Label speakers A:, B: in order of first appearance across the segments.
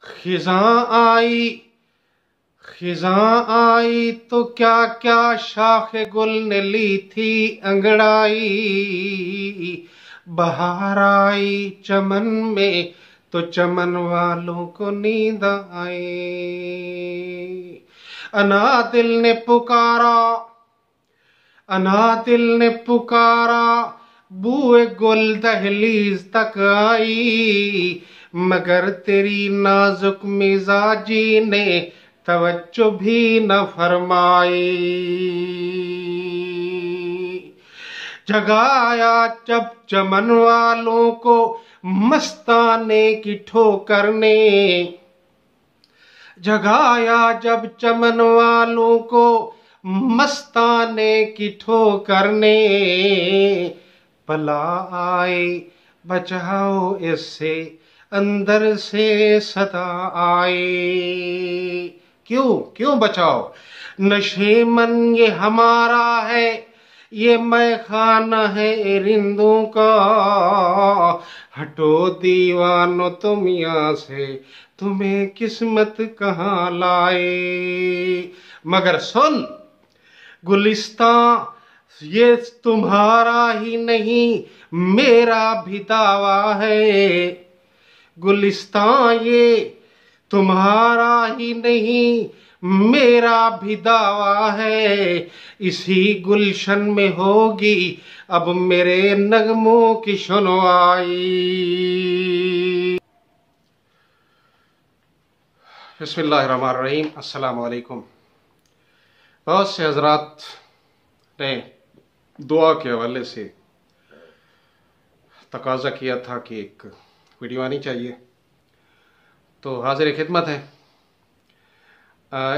A: خزاں آئی خزاں آئی تو کیا کیا شاخ گل نے لی تھی انگڑائی، بہار آئی چمن میں تو چمن والوں کو نیند آئی، انا دل نے پکارا انا دل نے پکارا، بوئے گل دہلیز تک آئی، مگر تیری نازک مزاجی نے توجہ بھی نہ فرمائی، جگایا جب چمن والوں کو مستانے کی ٹھوکر نے، جگایا جب چمن والوں کو مستانے کی ٹھوکر نے، بلا آئے بچاؤ اس سے اندر سے صدا آئے، کیوں بچاؤ؟ نشے من یہ ہمارا ہے، یہ مے خانہ ہے رندوں کا، ہٹو دیوانو تم یہاں سے، تمہیں قسمت کہاں لائے، مگر سن گلستان یہ تمہارا ہی نہیں میرا بھی دعویٰ ہے، گلستان یہ تمہارا ہی نہیں میرا بھی دعویٰ ہے، اسی گلشن میں ہوگی اب میرے نغموں کی سنوائی۔ بسم اللہ الرحمن الرحیم۔ السلام علیکم۔ بہت سے حضرات نے دعا کے حوالے سے تقاضا کیا تھا کہ ایک ویڈیو آنی چاہیے، تو حاضر خدمت ہے۔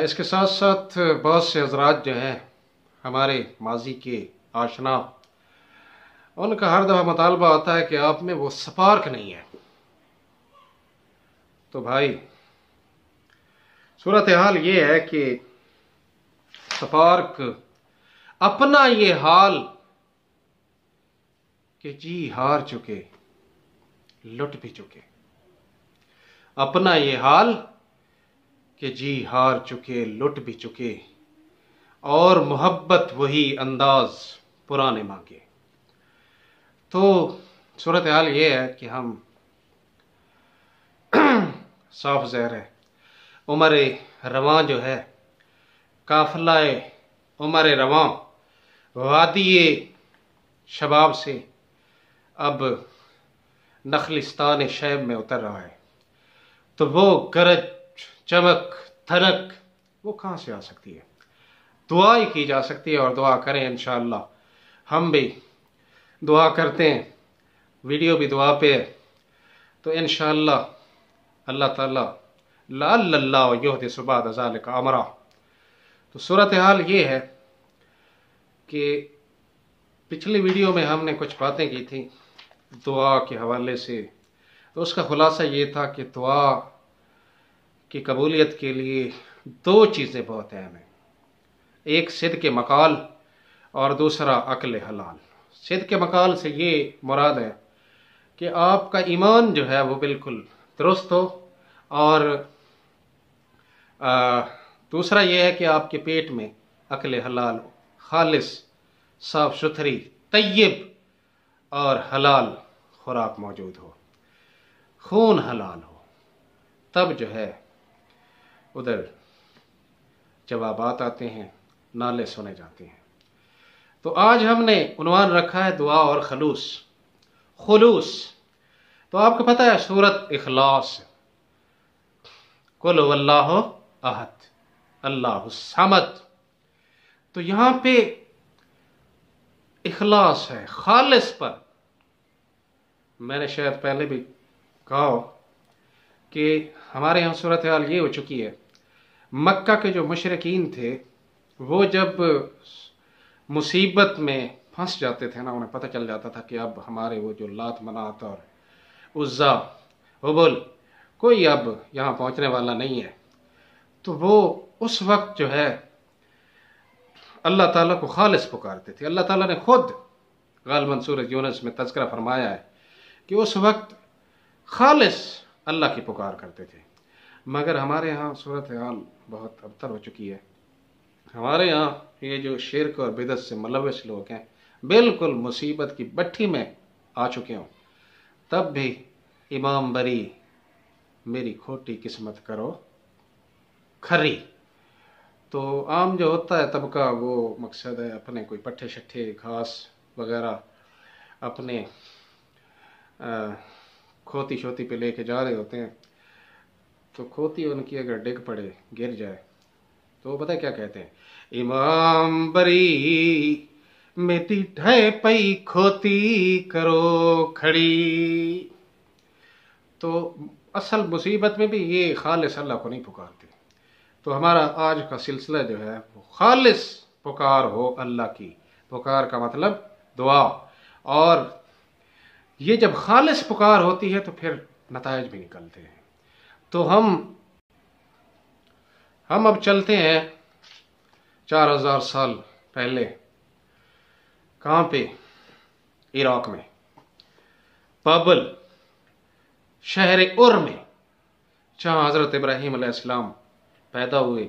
A: اس کے ساتھ ساتھ بہت سے حضرات جو ہیں ہمارے ماضی کے آشنا، ان کا ہر دفعہ مطالبہ آتا ہے کہ آپ میں وہ سپارک نہیں ہے۔ تو بھائی صورتحال یہ ہے کہ سپارک اپنا یہ حال کہ جی ہار چکے لٹ بھی چکے، اپنا یہ حال کہ جی ہار چکے لٹ بھی چکے، اور محبت وہی انداز پرانے مانگے۔ تو صورتحال یہ ہے کہ ہم صاف ظاہر ہے عمر رواں جو ہے، قافلہ عمر رواں وادی شباب سے اب نخلستان شیب میں اتر رہا ہے، تو وہ گرج چمک دھنک وہ کہاں سے آ سکتی ہے؟ دعا ہی کی جا سکتی ہے، اور دعا کریں انشاءاللہ۔ ہم بھی دعا کرتے ہیں، ویڈیو بھی دعا پہ ہے، تو انشاءاللہ اللہ تعالیٰ لعل اللہ یحدث بعد ذلک امرا۔ تو صورتحال یہ ہے کہ پچھلی ویڈیو میں ہم نے کچھ باتیں کی تھیں دعا کے حوالے سے، تو اس کا خلاصہ یہ تھا کہ دعا کی قبولیت کے لیے دو چیزیں بہت اہم ہیں، ایک صدق مقال اور دوسرا عقل حلال۔ صدق مقال سے یہ مراد ہے کہ آپ کا ایمان جو ہے وہ بالکل درست ہو، اور دوسرا یہ ہے کہ آپ کے پیٹ میں عقل حلال ہو، خالص صاف ستھری طیب اور حلال خوراک موجود ہو، خون حلال ہو، تب جو ہے ادھر جوابات آتے ہیں، نالے سنے جاتے ہیں۔ تو آج ہم نے عنوان رکھا ہے دعا اور خلوص۔ تو آپ کو پتہ ہے سورت اخلاص، قل هو اللہ احد اللہ الصمد، تو یہاں پہ اخلاص ہے، خالص پر۔ میں نے شاید پہلے بھی کہا کہ ہمارے یہاں صورتحال یہ ہو چکی ہے، مکہ کے جو مشرکین تھے وہ جب مصیبت میں پھنس جاتے تھے نا، انہیں پتہ چل جاتا تھا کہ اب ہمارے وہ جو لات منات اور عزا حبل کوئی اب یہاں پہنچنے والا نہیں ہے، تو وہ اس وقت جو ہے اللہ تعالیٰ کو خالص پکارتے تھے۔ اللہ تعالیٰ نے خود غالباً سورۃ یونس میں تذکرہ فرمایا ہے کہ اس وقت خالص اللہ کی پکار کرتے تھے۔ مگر ہمارے ہاں صورتحال بہت ابتر ہو چکی ہے. ہمارے ہاں یہ جو شرک اور بدعت سے ملوث لوگ ہیں بالکل مصیبت کی بٹھی میں آ چکے ہوں. تب بھی امام بری میری کھوٹی قسمت کرو کھری. تو عام جو ہوتا ہے طبقہ وہ مقصد ہے اپنے کوئی پٹھے شٹھے گھاس وغیرہ اپنے کھوتی شوتی پہ لے کے جا رہے ہوتے ہیں. تو کھوتی ان کی اگر ڈگ پڑے گر جائے تو وہ پتہ کیا کہتے ہیں؟ امام بری میتی ڈھے پئی کھوتی کرو کھڑی. تو اصل مصیبت میں بھی یہ خالص اللہ کو نہیں پکارتے. تو ہمارا آج کا سلسلہ جو ہے وہ خالص پکار ہو اللہ کی. پکار کا مطلب دعا. اور یہ جب خالص پکار ہوتی ہے تو پھر نتائج بھی نکلتے ہیں. تو ہم اب چلتے ہیں 4000 سال پہلے. کہاں پہ؟ عراق میں، بابل شہر ار میں، جہاں حضرت ابراہیم علیہ السلام پیدا ہوئے.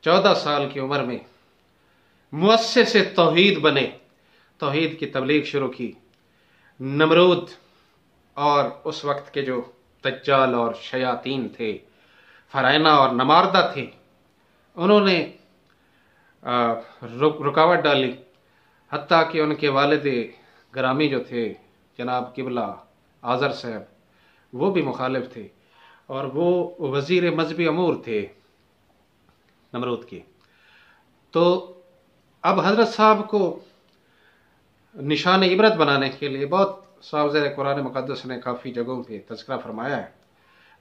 A: 14 سال کی عمر میں مؤسس توحید بنے، توحید کی تبلیغ شروع کی. نمرود اور اس وقت کے جو دجال اور شیاطین تھے، فرائنہ اور نماردہ تھے، انہوں نے رکاوٹ ڈالی. حتیٰ کہ ان کے والد گرامی جو تھے جناب قبلہ آذر صاحب وہ بھی مخالف تھے، اور وہ وزیر مذہبی امور تھے نمرود کے. تو اب حضرت صاحب کو نشان عبرت بنانے کے لیے بہت صاحب زیر قرآن مقدس نے کافی جگہوں پہ تذکرہ فرمایا ہے.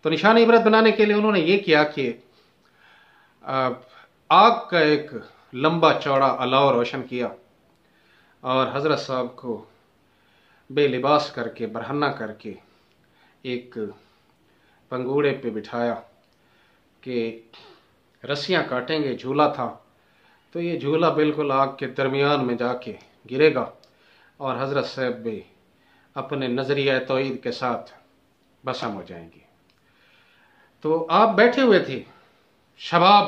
A: تو نشان عبرت بنانے کے لیے انہوں نے یہ کیا کہ آگ کا ایک لمبا چوڑا الاؤ روشن کیا اور حضرت صاحب کو بے لباس کر کے برہنہ کر کے ایک پنگوڑے پہ بٹھایا کہ رسیاں کاٹیں گے. جھولا تھا تو یہ جھولا بالکل آگ کے درمیان میں جا کے گرے گا اور حضرت صاحب بھی اپنے نظریہ توحید کے ساتھ بسم ہو جائیں گے. تو آپ بیٹھے ہوئے تھے، شباب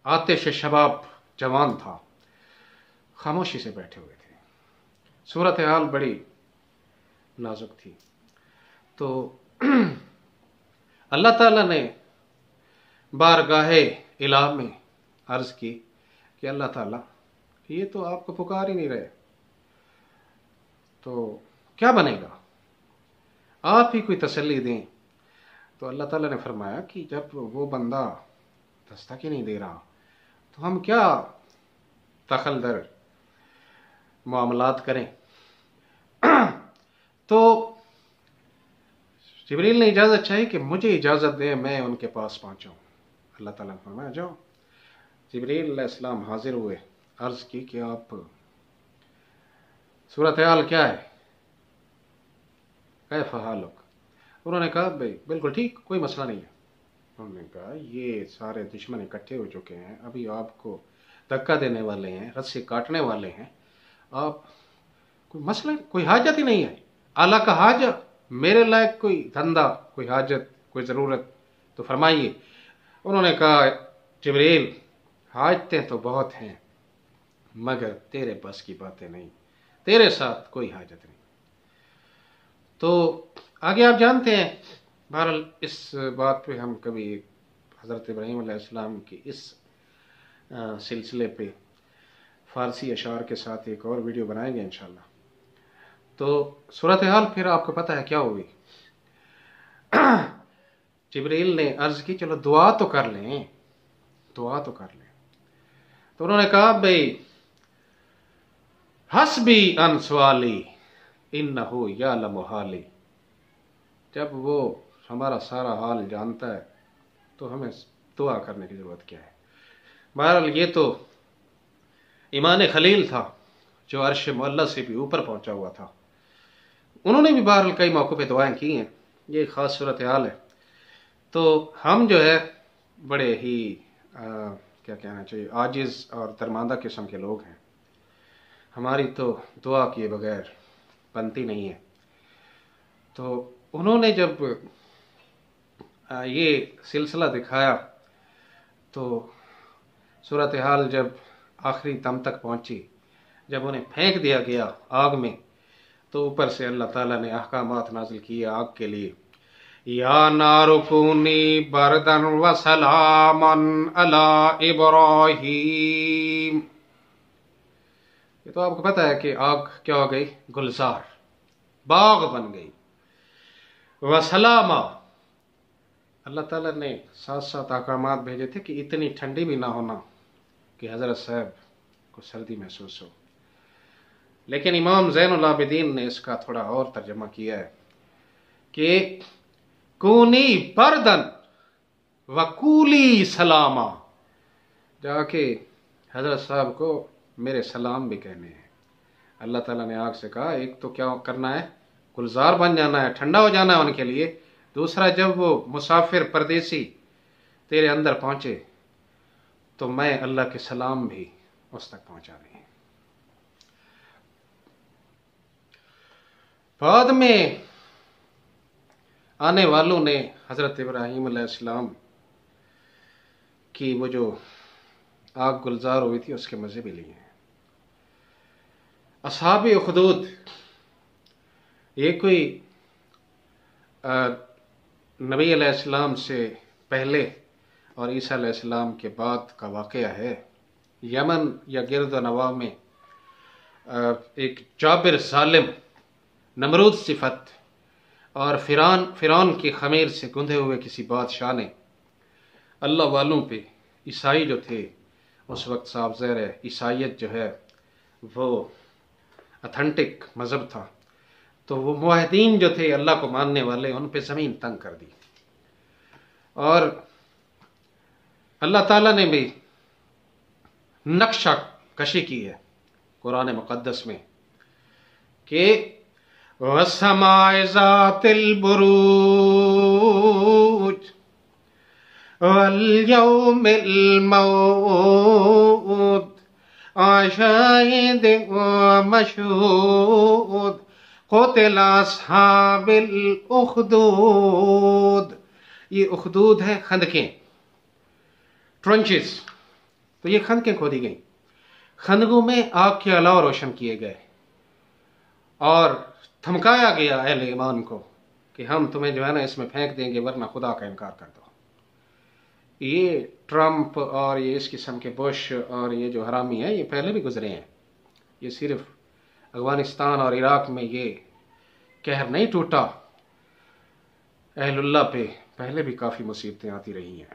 A: آتش شباب جوان تھا، خاموشی سے بیٹھے ہوئے تھے. صورتحال بڑی نازک تھی. تو اللہ تعالیٰ نے بارگاہ الہ میں عرض کی کہ اللہ تعالیٰ یہ تو آپ کو پکار ہی نہیں رہے، تو کیا بنے گا؟ آپ ہی کوئی تسلی دیں. تو اللہ تعالیٰ نے فرمایا کہ جب وہ بندہ دستک ہی نہیں دے رہا تو ہم کیا دخل در معاملات کریں. تو جبریل نے اجازت چاہی کہ مجھے اجازت دیں میں ان کے پاس پہنچاؤں. اللہ تعالیٰ نے فرمایا جاؤ. جبریل علیہ السلام حاضر ہوئے، عرض کی کہ آپ صورتحال کیا ہے، کیف حالک؟ انہوں نے کہا بھائی بالکل ٹھیک، کوئی مسئلہ نہیں ہے. انہوں نے کہا یہ سارے دشمن اکٹھے ہو چکے ہیں، ابھی آپ کو دھکا دینے والے ہیں، رسی کاٹنے والے ہیں. آپ کوئی مسئلہ، کوئی حاجت ہی نہیں ہے. اللہ کا حاجت، میرے لائق کوئی دھندا، کوئی حاجت، کوئی ضرورت تو فرمائیے. انہوں نے کہا جبریل حاجتیں تو بہت ہیں مگر تیرے بس کی باتیں نہیں، تیرے ساتھ کوئی حاجت نہیں. تو آگے آپ جانتے ہیں. بہرحال اس بات پہ ہم کبھی حضرت ابراہیم علیہ السلام کی اس سلسلے پہ فارسی اشعار کے ساتھ ایک اور ویڈیو بنائیں گے انشاءاللہ. تو صورتحال پھر آپ کو پتہ ہے کیا ہوئی. جبریل نے عرض کی چلو دعا تو کر لیں، دعا تو کر لیں. تو انہوں نے کہا بھئی حسبی ان سوالی انہو یعلم حالی. جب وہ ہمارا سارا حال جانتا ہے تو ہمیں دعا کرنے کی ضرورت کیا ہے. بہرحال یہ تو ایمان خلیل تھا جو عرش معلی سے بھی اوپر پہنچا ہوا تھا. انہوں نے بھی بہرحال کئی موقع پہ دعائیں کی ہیں. یہ ایک خاص صورتحال ہے. تو ہم جو ہے بڑے ہی کیا کہنا چاہیے عاجز اور درماندہ قسم کے لوگ ہیں. ہماری تو دعا کیے بغیر بنتی نہیں ہے. تو انہوں نے جب یہ سلسلہ دکھایا تو صورتحال جب آخری دم تک پہنچی، جب انہیں پھینک دیا گیا آگ میں، تو اوپر سے اللہ تعالیٰ نے احکامات نازل کیے آگ کے لیے، یا نار کونی بردن و سلاما علی ابراہیم۔ یہ تو آپ کو پتہ ہے کہ آگ کیا ہو گئی؟ گلزار، باغ بن گئی۔ وسلاما، اللہ تعالیٰ نے ساتھ ساتھ احکامات بھیجے تھے کہ اتنی ٹھنڈی بھی نہ ہونا کہ حضرت صاحب کو سردی محسوس ہو، لیکن امام زین العابدین نے اس کا تھوڑا اور ترجمہ کیا ہے کہ کونی بردن وکولی سلاما، جا کے حضرت صاحب کو میرے سلام بھی کہنے ہیں۔ اللہ تعالیٰ نے آگ سے کہا ایک تو کیا کرنا ہے؟ گلزار بن جانا ہے، ٹھنڈا ہو جانا ہے ان کے لیے، دوسرا جب وہ مسافر پردیسی تیرے اندر پہنچے تو میں اللہ کے سلام بھی اس تک پہنچا دیں۔ بعد میں آنے والوں نے حضرت ابراہیم علیہ السلام کی وہ جو آگ گلزار ہوئی تھی اس کے مزے بھی لیے ہیں۔ اصحاب اخدود، یہ کوئی نبی علیہ السلام سے پہلے اور عیسیٰ علیہ السلام کے بعد کا واقعہ ہے۔ یمن یا گرد و نواح میں ایک جابر ظالم، نمرود صفت اور فرعون کی خمیر سے گندھے ہوئے کسی بادشاہ نے اللہ والوں پہ، عیسائی جو تھے اس وقت، صاحب ظاہر ہے عیسائیت جو ہے وہ اتھینٹک مذہب تھا، تو وہ موحدین جو تھے اللہ کو ماننے والے، ان پہ زمین تنگ کر دی، اور اللہ تعالیٰ نے بھی نقشہ کشی کی ہے قرآن مقدس میں کہ وَالسَّمَاءِ ذَاتِ الْبُرُوجِ وَالْيَوْمِ الْمَوْعُودِ وَشَاهِدٍ وَمَشْهُودٍ قُتِلَ أَصْحَابُ الْأُخْدُودِ۔ یہ اخدود ہے خندقیں، ٹرنچز، تو یہ خندقیں کھودی گئیں، خندقوں میں آگ کے علاوہ روشن کیے گئے اور دھمکایا گیا اہل ایمان کو کہ ہم تمہیں جو ہے نا اس میں پھینک دیں گے ورنہ خدا کا انکار کر دو۔ یہ ٹرمپ اور یہ اس قسم کے بش اور یہ جو حرامی ہیں یہ پہلے بھی گزرے ہیں، یہ صرف افغانستان اور عراق میں یہ قہر نہیں ٹوٹا، اہل اللہ پہ پہلے بھی کافی مصیبتیں آتی رہی ہیں۔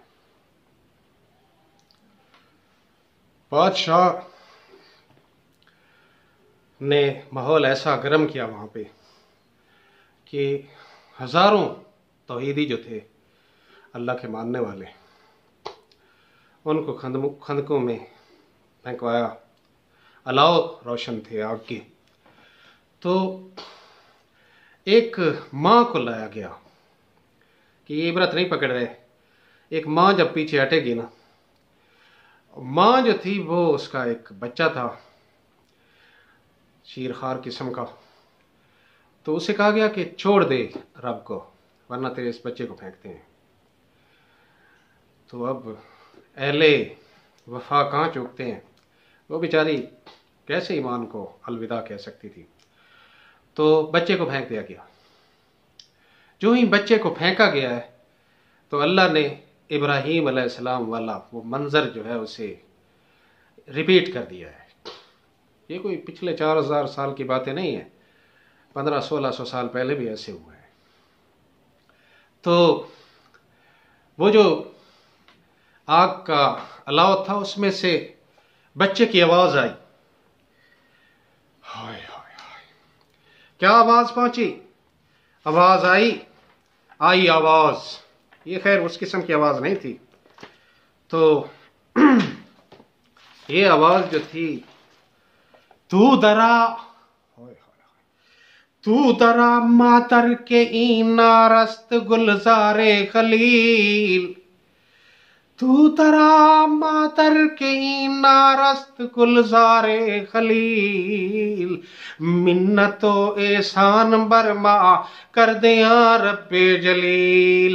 A: بادشاہ نے ماحول ایسا گرم کیا وہاں پہ کہ ہزاروں توحیدی جو تھے اللہ کے ماننے والے، ان کو خندقوں میں پھینکوایا، الاؤ روشن تھے آگ کے، تو ایک ماں کو لایا گیا کہ یہ عبرت نہیں پکڑ رہے، ایک ماں جب پیچھے ہٹے گی نا، ماں جو تھی وہ اس کا ایک بچہ تھا شیرخوار قسم کا، تو اسے کہا گیا کہ چھوڑ دے رب کو ورنہ تیرے اس بچے کو پھینکتے ہیں۔ تو اب اہل وفا کہاں چوکتے ہیں، وہ بیچاری کیسے ایمان کو الوداع کہہ سکتی تھی، تو بچے کو پھینک دیا گیا۔ جو ہی بچے کو پھینکا گیا ہے تو اللہ نے ابراہیم علیہ السلام والا وہ منظر جو ہے اسے ریپیٹ کر دیا ہے۔ یہ کوئی پچھلے 4000 سال کی باتیں نہیں ہیں، 1500-1600 سال پہلے بھی ایسے ہوئے ہیں۔ تو وہ جو آگ کا الاؤ تھا اس میں سے بچے کی آواز آئی، ہائے ہائے ہائے، کیا آواز پہنچی؟ آواز آئی آواز، یہ خیر اس قسم کی آواز نہیں تھی، تو یہ آواز جو تھی، تو درا ماتر کے اینا رست گلزار خلیل، تو درا ماتر کے اینا رست گلزار خلیل، منت و احسان برما کر دیاں رب جلیل،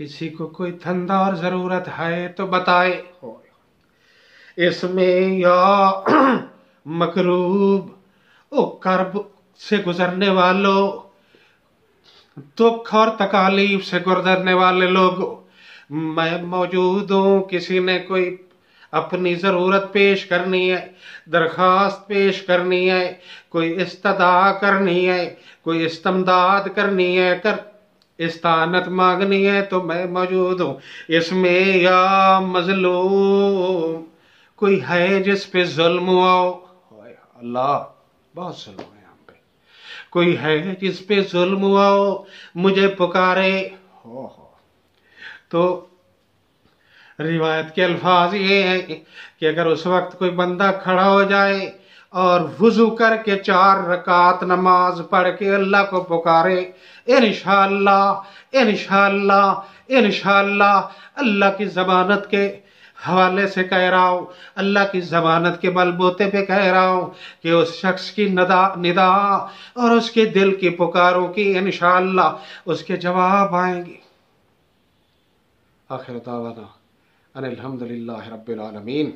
A: کسی کو کوئی دھندا اور ضرورت ہے تو بتائے. اس میں یا مکروب او کرب سے گزرنے والوں، دکھ اور تکالیف سے گزرنے والے لوگوں، میں موجود ہوں. کسی نے کوئی اپنی ضرورت پیش کرنی ہے، درخواست پیش کرنی ہے، کوئی استدعا کرنی ہے، کوئی استمداد کرنی ہے، استعانت مانگنی ہے، تو میں موجود ہوں. اس میں یا مظلوم، کوئی ہے جس پہ ظلم ہوا ہو. اللہ بہت ظلم ہے ہم پہ. کوئی ہے جس پہ ظلم ہوا ہو، مجھے پکارے. تو روایت کے الفاظ یہ ہیں کہ اگر اس وقت کوئی بندہ کھڑا ہو جائے اور وضو کر کے 4 رکعت نماز پڑھ کے اللہ کو پکارے، انشاءاللہ انشاءاللہ انشاءاللہ، اللہ کی ضمانت کے حوالے سے کہہ رہا ہوں، اللہ کی ضمانت کے بل بوتے پہ کہہ رہا ہوں کہ اس شخص کی ندا اور اس کے دل کی پکاروں کی انشاءاللہ اس کے جواب آئیں گے. آخر دعوانا ان الحمدللہ رب العالمین.